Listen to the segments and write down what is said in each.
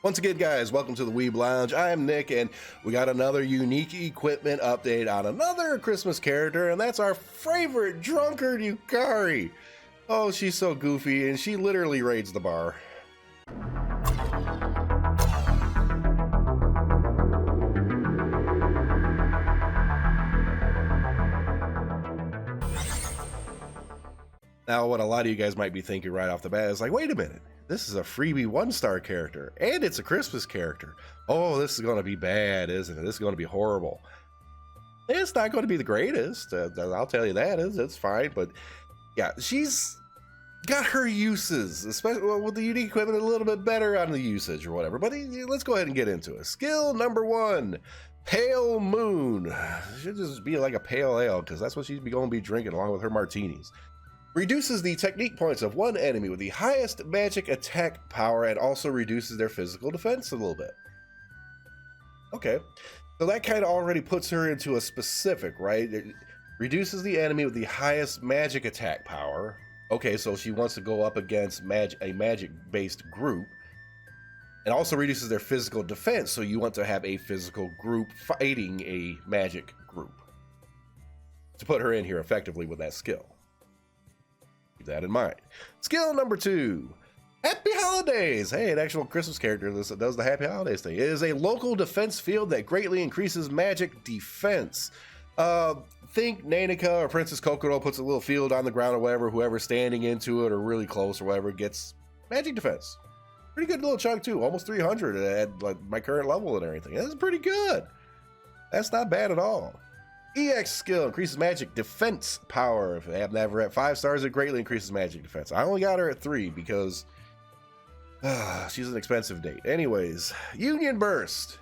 Once again, guys, welcome to the Weeb Lounge. I am Nick, and we got another unique equipment update on another Christmas character, and that's our favorite drunkard, Yukari. Oh, she's so goofy, and she literally raids the bar. Now, what a lot of you guys might be thinking right off the bat is like, wait a minute. This is a freebie 1-star character, and it's a Christmas character. Oh, this is going to be bad, isn't it? This is going to be horrible. It's not going to be the greatest. I'll tell you that. It's fine, but yeah, she's got her uses, especially with the unique equipment, a little bit better on the usage or whatever. But let's go ahead and get into it. Skill number 1, Pale Moon. Should just be like a pale ale, because that's what she's going to be drinking along with her martinis. Reduces the technique points of one enemy with the highest magic attack power and also reduces their physical defense a little bit. Okay, so that kind of already puts her into a specific, right? It reduces the enemy with the highest magic attack power. Okay, so she wants to go up against a magic-based group. And also reduces their physical defense, so you want to have a physical group fighting a magic group. To put her in here effectively with that skill. Keep that in mind. Skill number 2, Happy Holidays. Hey, an actual Christmas character that does the Happy Holidays thing. It is a local defense field that greatly increases magic defense. Think Nanika or Princess Kokoro puts a little field on the ground or whatever, whoever's standing into it or really close or whatever gets magic defense. Pretty good little chunk too, almost 300 at like my current level and everything. That's pretty good. That's not bad at all. EX skill increases magic defense power. If they have never at 5 stars, it greatly increases magic defense. I only got her at 3 because she's an expensive date. Anyways, Union Burst.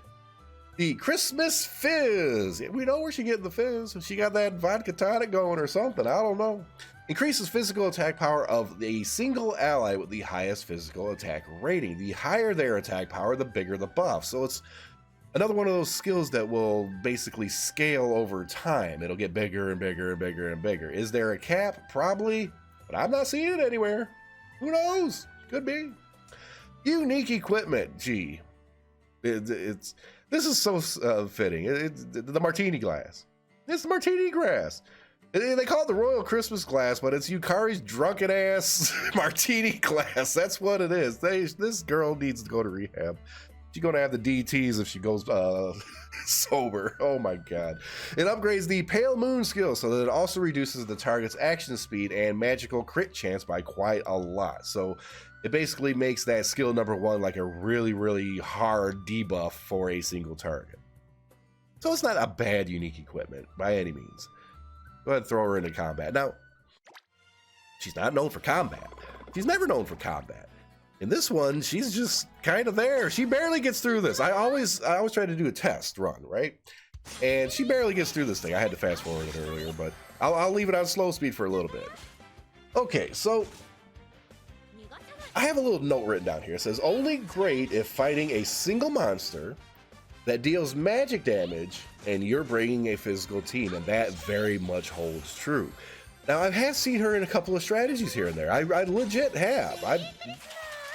The Christmas Fizz. We know where she getting the fizz. She got that vodka tonic going or something. I don't know. Increases physical attack power of a single ally with the highest physical attack rating. The higher their attack power, the bigger the buff. So it's another one of those skills that will basically scale over time. It'll get bigger and bigger and bigger and bigger. Is there a cap? Probably, but I'm not seeing it anywhere. Who knows? Could be. Unique equipment. Gee, this is so fitting. The martini glass. It's the martini glass. They call it the Royal Christmas glass, but it's Yukari's drunken ass martini glass. That's what it is. This girl needs to go to rehab. She's going to have the DTs if she goes sober. Oh my god. It upgrades the Pale Moon skill so that it also reduces the target's action speed and magical crit chance by quite a lot. So it basically makes that skill number 1 like a really, really hard debuff for a single target. So it's not a bad unique equipment by any means. Go ahead and throw her into combat. Now, she's not known for combat. She's never known for combat. In this one, she's just kind of there. She barely gets through this. I always try to do a test run, right? And she barely gets through this thing. I had to fast forward it earlier, but I'll leave it on slow speed for a little bit. Okay, so I have a little note written down here. It says, only great if fighting a single monster that deals magic damage and you're bringing a physical team, and that very much holds true. Now, I have seen her in a couple of strategies here and there. I legit have.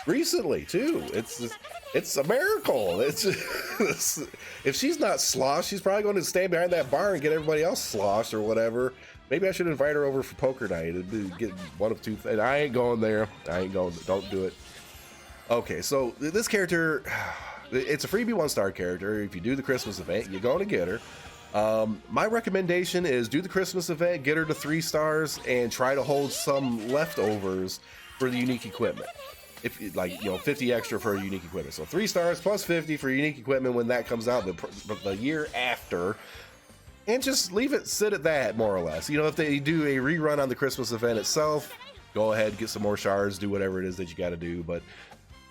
Recently too. It's a miracle. If she's not sloshed, she's probably going to stand behind that bar and get everybody else sloshed or whatever. Maybe I should invite her over for poker night and get one of two things. I ain't going there. I ain't going. Don't do it. Okay, so this character, it's a freebie 1-star character. If you do the Christmas event, you're going to get her. My recommendation is do the Christmas event, get her to 3 stars, and try to hold some leftovers for the unique equipment. If 50 extra for unique equipment, so 3 stars plus 50 for unique equipment when that comes out the year after, and just leave it sit at that more or less. If they do a rerun on the Christmas event itself, go ahead, get some more shards, do whatever it is that you got to do. But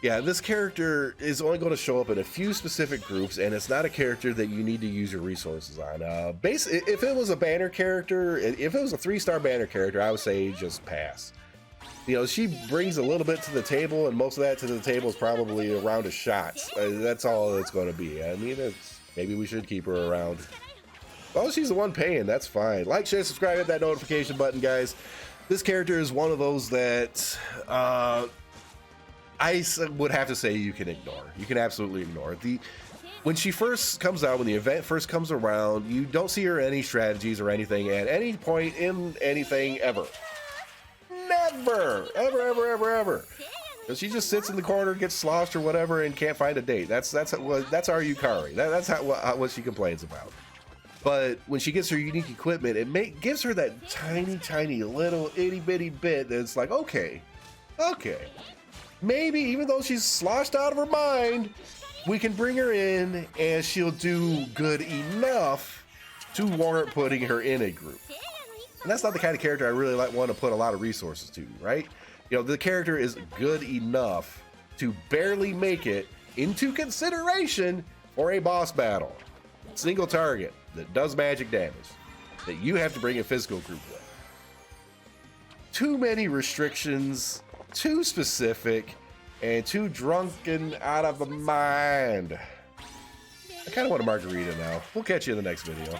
yeah, this character is only going to show up in a few specific groups, and it's not a character that you need to use your resources on. If it was a banner character, if it was a 3-star banner character, I would say just pass. She brings a little bit to the table, and most of that to the table is probably a round of shots. That's all it's going to be. I mean, maybe we should keep her around. Oh, she's the one paying. That's fine. Like, share, subscribe, hit that notification button, guys. This character is one of those that would have to say you can ignore. You can absolutely ignore. When she first comes out, when the event first comes around, you don't see her any strategies or anything at any point in anything ever. Never! Ever. Because she just sits in the corner, gets sloshed or whatever, and can't find a date. That's our Yukari. That's what she complains about. But when she gets her unique equipment, it gives her that tiny little itty bitty bit that's like, okay. Maybe even though she's sloshed out of her mind, we can bring her in and she'll do good enough to warrant putting her in a group. And that's not the kind of character I really want to put a lot of resources to, right? You know, the character is good enough to barely make it into consideration for a boss battle. Single target that does magic damage that you have to bring a physical group with. Too many restrictions, too specific, and too drunken out of the mind. I kind of want a margarita now. We'll catch you in the next video.